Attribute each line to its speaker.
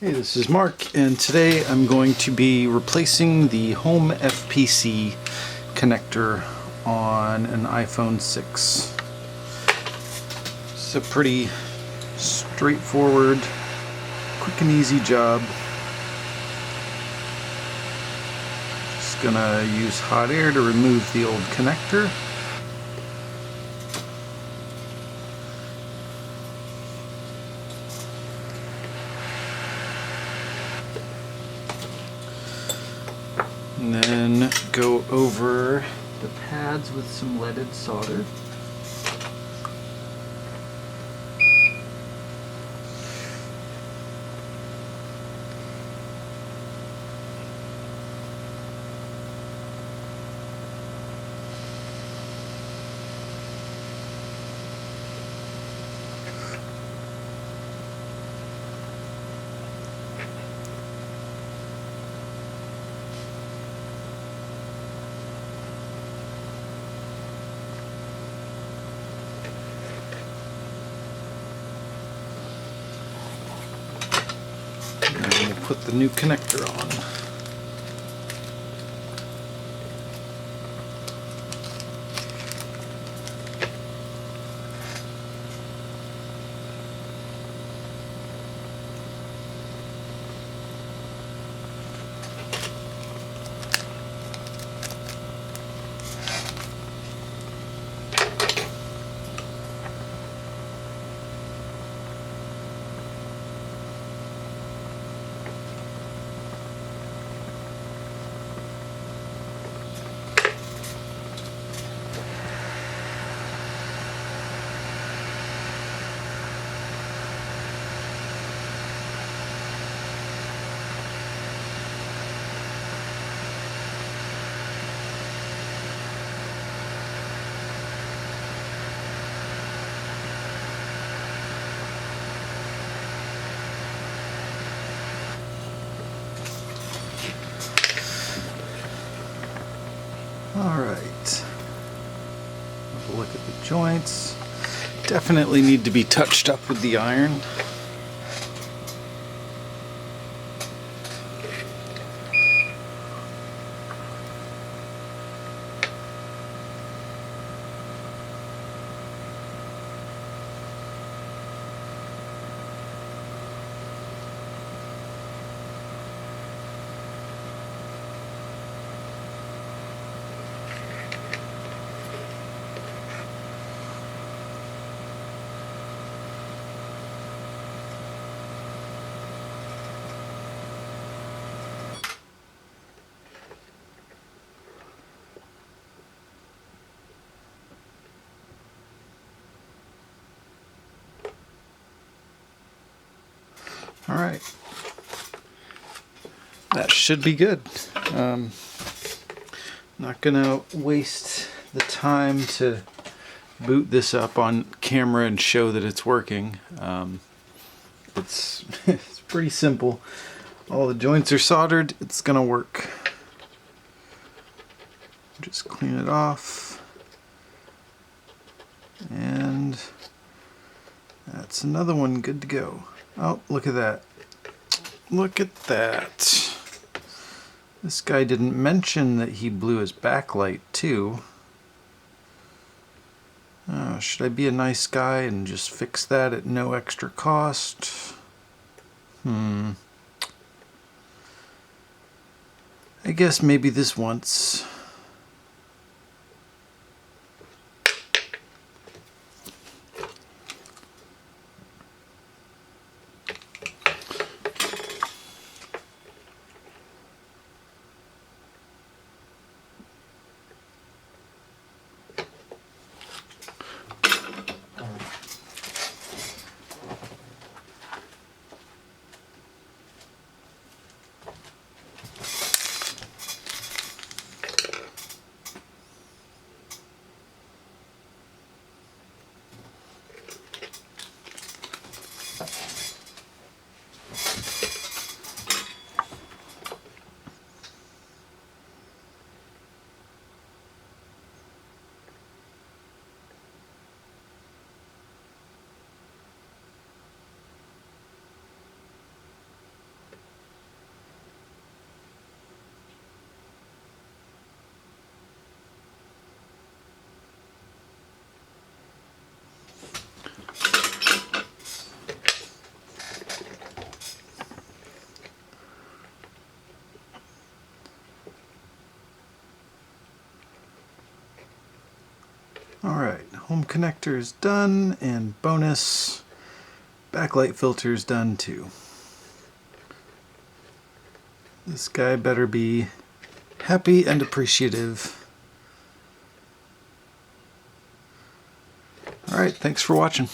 Speaker 1: Hey, this is Mark, and today I'm going to be replacing the Home FPC connector on an iPhone 6. It's a pretty straightforward, quick and easy job. Just gonna use hot air to remove the old connector. And then go over the pads with some leaded solder. And we'll put the new connector on. Alright, have a look at the joints. Definitely need to be touched up with the iron. Alright, that should be good. Not gonna waste the time to boot this up on camera and show that it's working. It's pretty simple. All the joints are soldered, it's gonna work. Just clean it off. And that's another one good to go. Oh, look at that. Look at that. This guy didn't mention that he blew his backlight too. Should I be a nice guy and just fix that at no extra cost? I guess maybe this once. Alright, home connector is done, and bonus, backlight filter is done too. This guy better be happy and appreciative. Alright, thanks for watching.